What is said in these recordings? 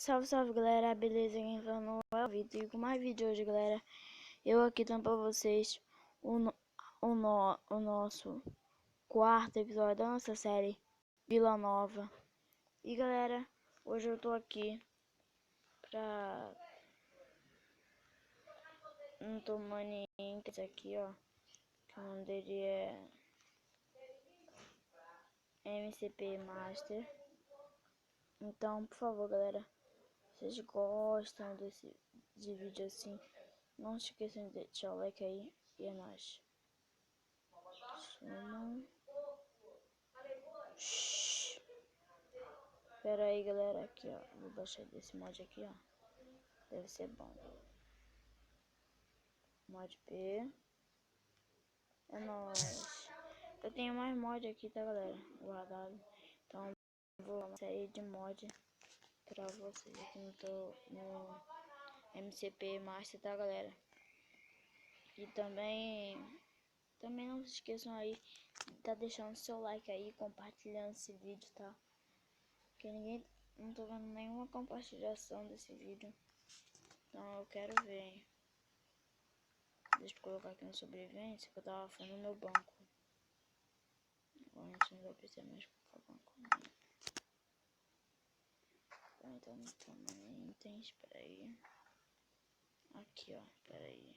Salve, salve galera, beleza? Quem tá no é o Vitor e com mais vídeo hoje, galera. Eu aqui dando pra vocês o nosso quarto episódio da nossa série Vila Nova. E galera, hoje eu tô aqui pra um Tomani Inter aqui, ó. Que o nome dele é MCP Master. Então, por favor, galera, vocês gostam de vídeo assim, não se esqueçam de deixar o like aí e é nóis. Pera aí, galera, aqui ó, vou baixar desse mod aqui, ó, deve ser bom. Mod P, é nóis. Eu tenho mais mod aqui, tá galera, guardado, então vou sair de mod pra vocês aqui no MCP Master, tá galera. E também não se esqueçam aí de tá deixando seu like aí, compartilhando esse vídeo, tá? Porque não tô vendo nenhuma compartilhação desse vídeo. Então eu quero ver, hein? Deixa eu colocar aqui no sobrevivência que eu tava fazendo no meu banco. Agora não vai precisar mais colocar banco. Então não toma itens, espera aí. Aqui ó, espera aí.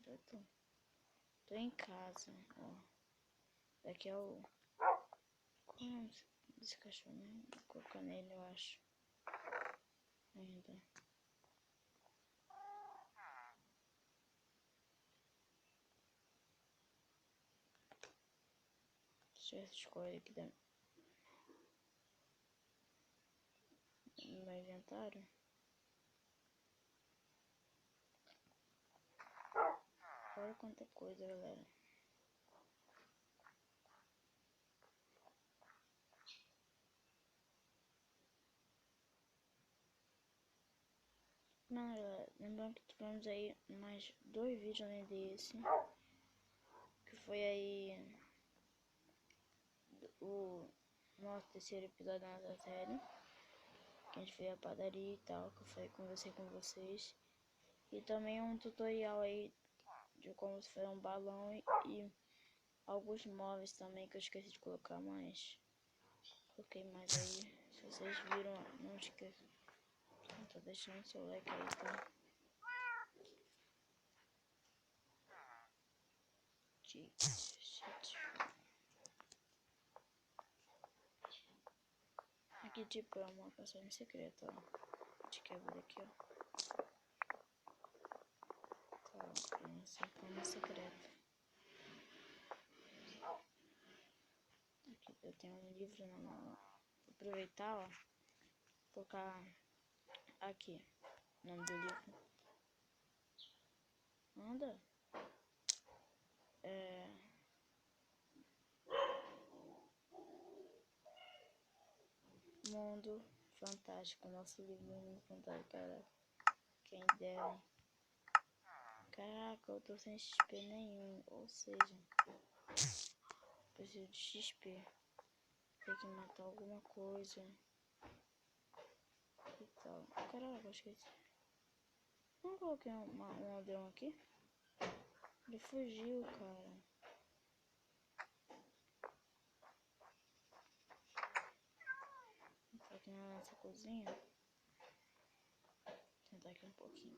Já tô em casa, ó. Daqui é o... Qual é o nome desse cachorro, né? Vou colocar nele, eu acho. Ainda. Deixa eu escolher aqui no meu inventário. Olha quanta coisa, galera. Não, galera, lembrando que tivemos aí mais 2 vídeos além desse. Que foi aí o nosso terceiro episódio da nossa série. Que a gente fez a padaria e tal, que eu conversei com vocês. E também um tutorial aí de como se fazer um balão e alguns móveis também que eu esqueci de colocar, mas coloquei mais aí. Se vocês viram, não esqueçam. Tô deixando seu like aí, tá? Aqui tipo é uma passagem secreta, ó. De quebra aqui, ó. Tá, essa forma secreta. Aqui eu tenho um livro na mão. Vou aproveitar, ó. Colocar aqui o nome do livro. Anda. Mundo Fantástico. Nosso livro Mundo Fantástico, cara. Quem dera. Caraca, eu tô sem XP nenhum. Ou seja, preciso de XP. Tem que matar alguma coisa. E tal. Caraca, eu esqueci. Não coloquei um aldeão aqui? Ele fugiu, cara. Vou aqui na nossa cozinha. Vou tentar aqui um pouquinho.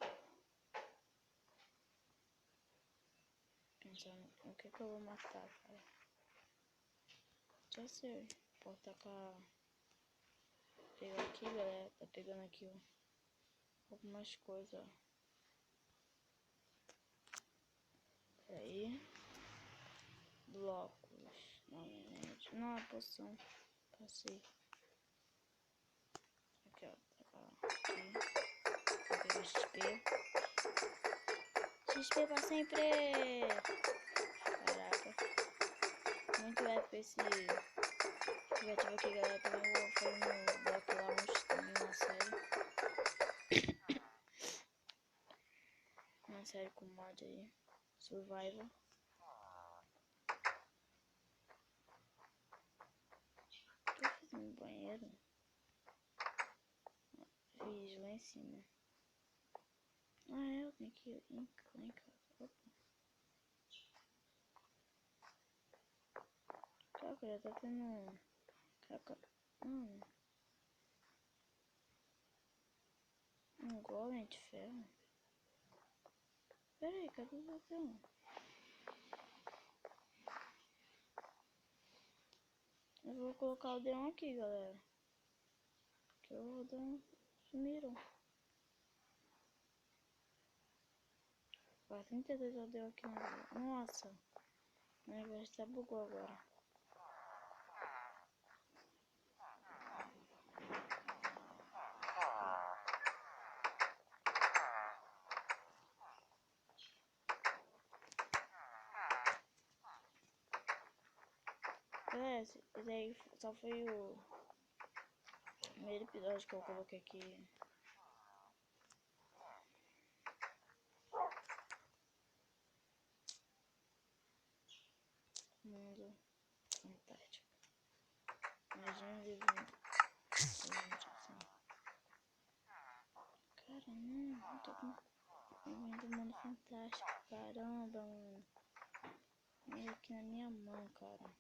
Pensando o que eu vou matar, cara. Já sei. Pode tacar. Pegar aqui, galera. Tá pegando aqui algumas coisas, ó. Aí. Blocos. Novamente. Não, é poção. Passei. Aqui, ó. Aqui. Vou pegar XP. XP pra sempre! Caraca. Muito épico esse objetivo aqui, galera. Também vou fazer no bloco lá onde também uma série. Uma série com mod aí. Survival. Tô fazendo banheiro. em cima. Ah, eu tenho que ir lá em casa. Opa. Caraca, já tá tendo... Caraca. Um golem de ferro. Pera aí, cadê o botão? Eu vou colocar o Deon aqui, galera. Que o Deon sumiram. 32 eu deu aqui no... Nossa. O negócio tá bugou agora. Esse aí só foi o primeiro episódio que eu coloquei aqui. Mundo fantástico. Imagina um livro assim. Cara, não tô com... Vendo o mundo fantástico. Caramba, mano. Meio aqui na minha mão, cara.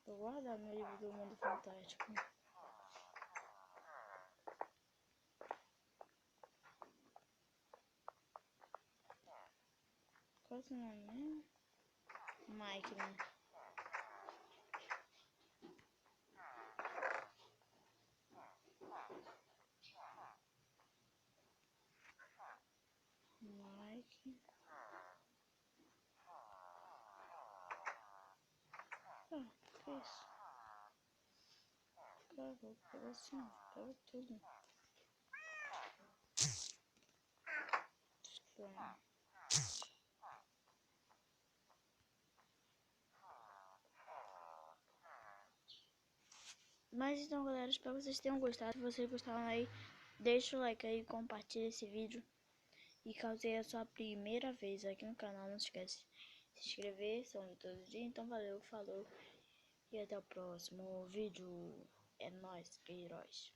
Vou guardar meu livro do mundo fantástico. Qual é o seu nome mesmo? Mike, né? Mike. Ah, que isso? Cara, vou pegar assim, pega tudo. Estranho. Mas então, galera, espero que vocês tenham gostado. Se vocês gostaram aí, deixa o like aí, compartilha esse vídeo. E caso é a sua primeira vez aqui no canal, não esquece de se inscrever, são de todo dia. Então valeu, falou e até o próximo vídeo. É nóis, que heróis.